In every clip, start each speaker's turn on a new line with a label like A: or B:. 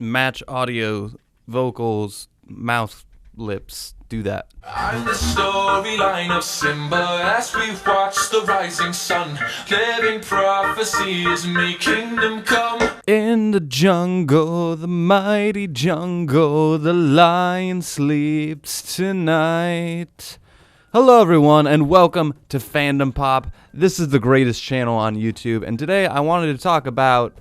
A: match audio, vocals, mouth, lips. Do that.
B: I'm the storyline of Simba as we watch the rising sun. Living prophecy is making them come.
A: In the jungle, the mighty jungle, the lion sleeps tonight. Hello everyone and welcome to Fandom Pop. This is the greatest channel on YouTube, and today I wanted to talk about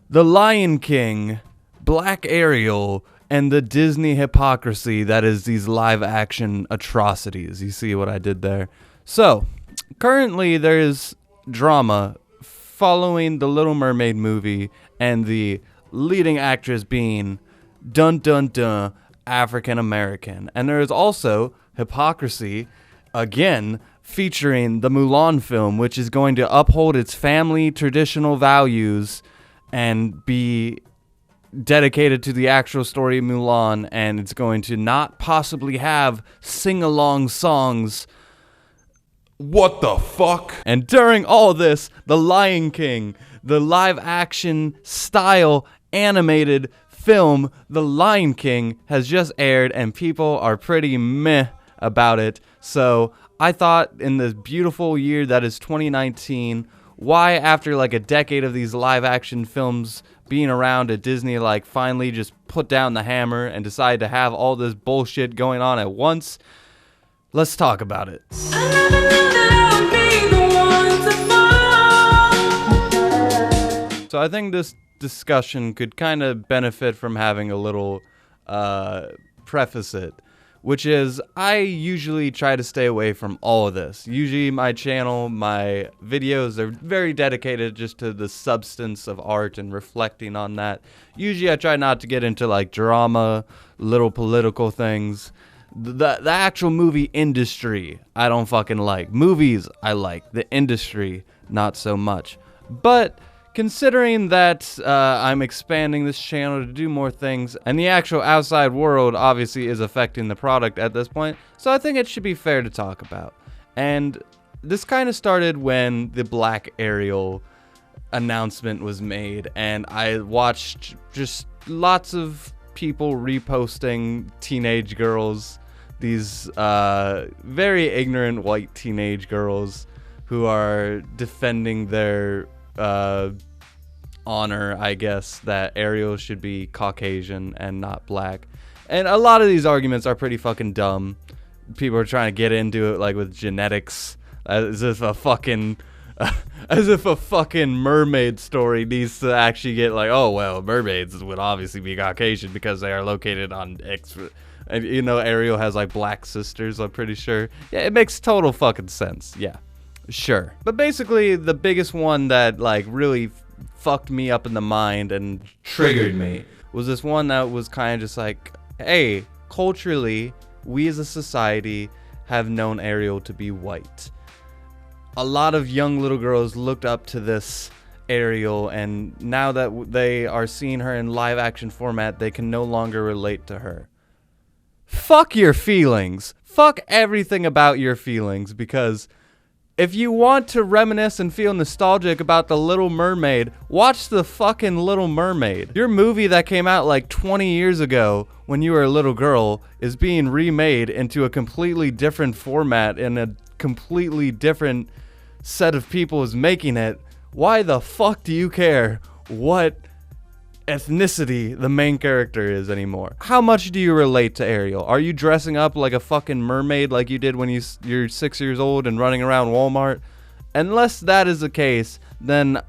A: The Lion King, Black Ariel, and the Disney hypocrisy that is these live-action atrocities. You see what I did there? So, currently there is drama following the Little Mermaid movie and the leading actress being African American. And there is also hypocrisy, again, featuring the Mulan film, which is going to uphold its family traditional values and be dedicated to the actual story of Mulan, and it's going to not possibly have sing-along songs. What the fuck? And during all this, The Lion King, the live-action style animated film, The Lion King, has just aired, and people are pretty meh about it. So I thought, in this beautiful year that is 2019, why, after like a decade of these live-action films being around, at Disney like finally just put down the hammer and decide to have all this bullshit going on at once? Let's talk about it. So I think this discussion could kind of benefit from having a little preface it, which is I usually try to stay away from all of this. Usually my channel, my videos are very dedicated just to the substance of art and reflecting on that. Usually I try not to get into like drama, little political things. The actual movie industry, I don't fucking like. Movies, I like. The industry, not so much. But considering that I'm expanding this channel to do more things, and the actual outside world obviously is affecting the product at this point, so I think it should be fair to talk about. And this kind of started when the Black Ariel announcement was made, and I watched just lots of people reposting teenage girls, these very ignorant white teenage girls who are defending their honor, I guess, that Ariel should be Caucasian and not black. And a lot of these arguments are pretty fucking dumb. People are trying to get into it like with genetics, as if a fucking mermaid story needs to actually get like, oh well, mermaids would obviously be Caucasian because they are located on X. And you know, Ariel has like black sisters, I'm pretty sure. Yeah, it makes total fucking sense. Yeah. Sure. But basically, the biggest one that like really fucked me up in the mind and triggered me was this one that was kind of just like, hey, culturally, we as a society have known Ariel to be white. A lot of young little girls looked up to this Ariel, and now that they are seeing her in live action format, they can no longer relate to her. Fuck your feelings. Fuck everything about your feelings, because if you want to reminisce and feel nostalgic about The Little Mermaid, watch the fucking Little Mermaid. Your movie that came out like 20 years ago when you were a little girl is being remade into a completely different format, and a completely different set of people is making it. Why the fuck do you care what ethnicity the main character is anymore? How much do you relate to Ariel? Are you dressing up like a fucking mermaid like you did when you're 6 years old and running around Walmart? Unless that is the case, then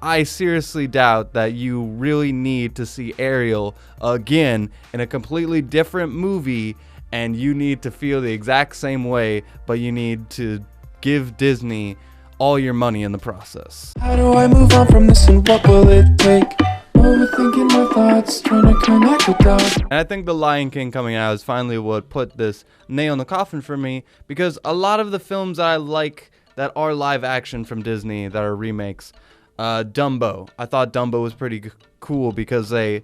A: I seriously doubt that you really need to see Ariel again in a completely different movie, and you need to feel the exact same way, but you need to give Disney all your money in the process.
C: How do I move on from this, and what will it take? Overthinking my thoughts, trying to connect with God.
A: And I think The Lion King coming out is finally what put this nail in the coffin for me, because a lot of the films that I like that are live action from Disney that are remakes, Dumbo. I thought Dumbo was pretty cool because they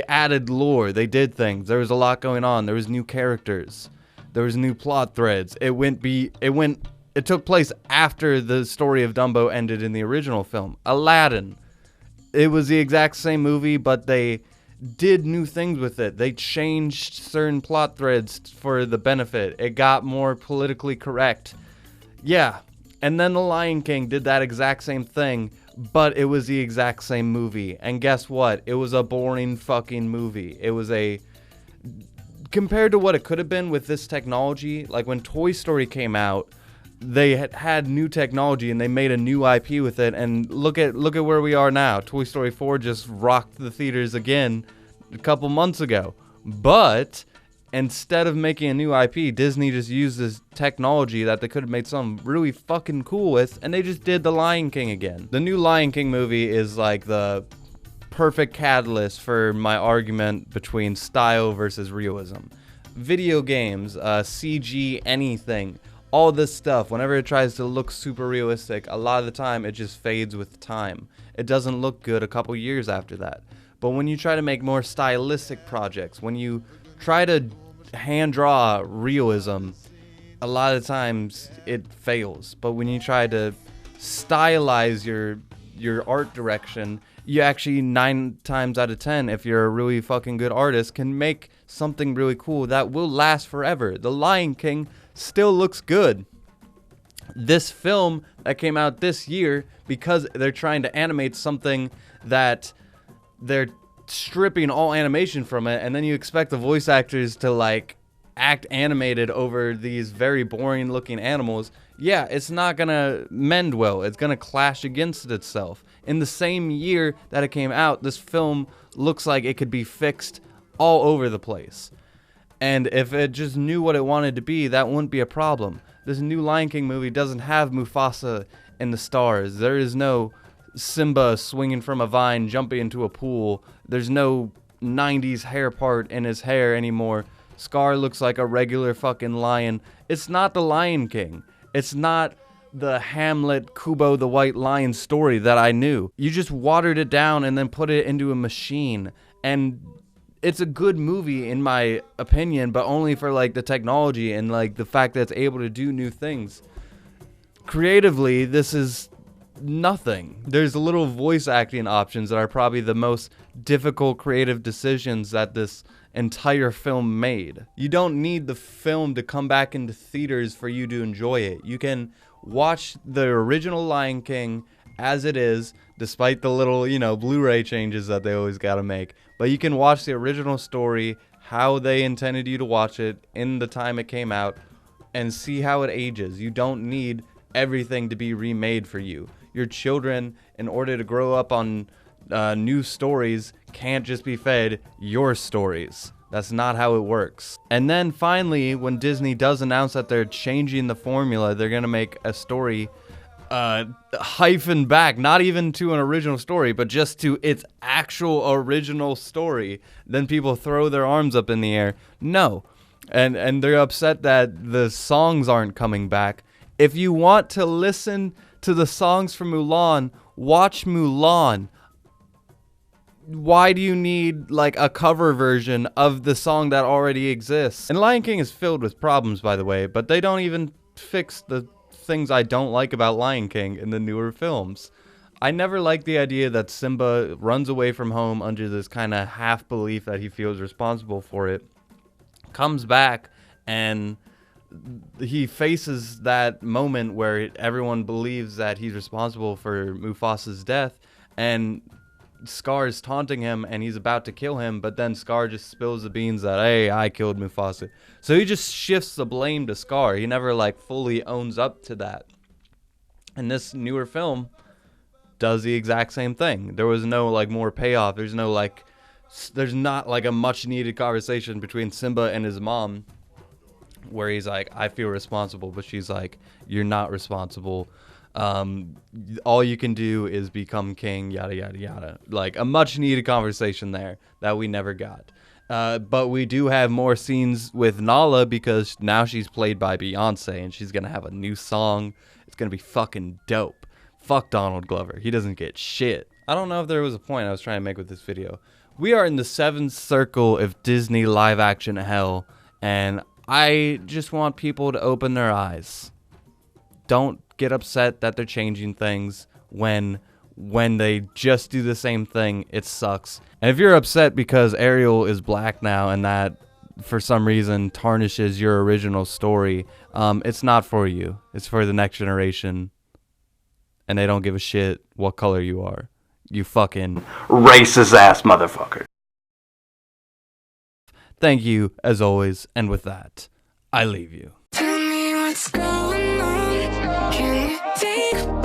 A: added lore, they did things. There was a lot going on. There was new characters. There was new plot threads. It took place after the story of Dumbo ended in the original film. Aladdin. It was the exact same movie, but they did new things with it. They changed certain plot threads for the benefit. It got more politically correct. Yeah. And then The Lion King did that exact same thing, but it was the exact same movie. And guess what? It was a boring fucking movie. It was compared to what it could have been with this technology, like when Toy Story came out, they had new technology and they made a new IP with it, and look at where we are now. Toy Story 4 just rocked the theaters again a couple months ago. But instead of making a new IP, Disney just used this technology that they could have made something really fucking cool with, and they just did The Lion King again. The new Lion King movie is like the perfect catalyst for my argument between style versus realism. Video games, CG, anything, all this stuff, whenever it tries to look super realistic, a lot of the time it just fades with time. It doesn't look good a couple years after that. But when you try to make more stylistic projects, when you try to hand draw realism, a lot of times it fails. But when you try to stylize your art direction, you actually 9 times out of 10, if you're a really fucking good artist, can make something really cool that will last forever. The Lion King still looks good. This film that came out this year, because they're trying to animate something that they're stripping all animation from it, and then you expect the voice actors to like act animated over these very boring looking animals. Yeah, it's not gonna mend well. It's gonna clash against itself. In the same year that it came out, this film looks like it could be fixed all over the place. And if it just knew what it wanted to be, that wouldn't be a problem. This new Lion King movie doesn't have Mufasa in the stars. There is no Simba swinging from a vine, jumping into a pool. There's no 90s hair part in his hair anymore. Scar looks like a regular fucking lion. It's not the Lion King. It's not the Hamlet, Kubo the White Lion story that I knew. You just watered it down and then put it into a machine. And it's a good movie in my opinion, but only for like the technology and like the fact that it's able to do new things. Creatively, this is nothing. There's little voice acting options that are probably the most difficult creative decisions that this entire film made. You don't need the film to come back into theaters for you to enjoy it. You can watch the original Lion King as it is, despite the little, Blu-ray changes that they always gotta make. But you can watch the original story, how they intended you to watch it in the time it came out, and see how it ages. You don't need everything to be remade for you. Your children, in order to grow up on new stories, can't just be fed your stories. That's not how it works. And then finally, when Disney does announce that they're changing the formula, they're gonna make a story hyphen back, not even to an original story, but just to its actual original story, then people throw their arms up in the air. No. And they're upset that the songs aren't coming back. If you want to listen to the songs from Mulan, watch Mulan. Why do you need like a cover version of the song that already exists? And Lion King is filled with problems, by the way, but they don't even fix the things I don't like about Lion King in the newer films. I never liked the idea that Simba runs away from home under this kind of half belief that he feels responsible for it, comes back, and he faces that moment where everyone believes that he's responsible for Mufasa's death, and Scar is taunting him and he's about to kill him, but then Scar just spills the beans that, hey, I killed Mufasa. So he just shifts the blame to Scar. He never like fully owns up to that. And this newer film does the exact same thing. There was no like more payoff. There's not like a much needed conversation between Simba and his mom where he's like, I feel responsible, but she's like, you're not responsible. All you can do is become king, yada, yada, yada. Like a much needed conversation there that we never got. But we do have more scenes with Nala because now she's played by Beyonce and she's going to have a new song. It's going to be fucking dope. Fuck Donald Glover. He doesn't get shit. I don't know if there was a point I was trying to make with this video. We are in the 7th circle of Disney live action hell, and I just want people to open their eyes. Don't get upset that they're changing things when when they just do the same thing, it sucks. And if you're upset because Ariel is black now and that for some reason tarnishes your original story, it's not for you. It's for the next generation. And they don't give a shit what color you are. You fucking
D: racist ass motherfucker.
A: Thank you, as always. And with that, I leave you.
E: Tell me what's going on. Can you take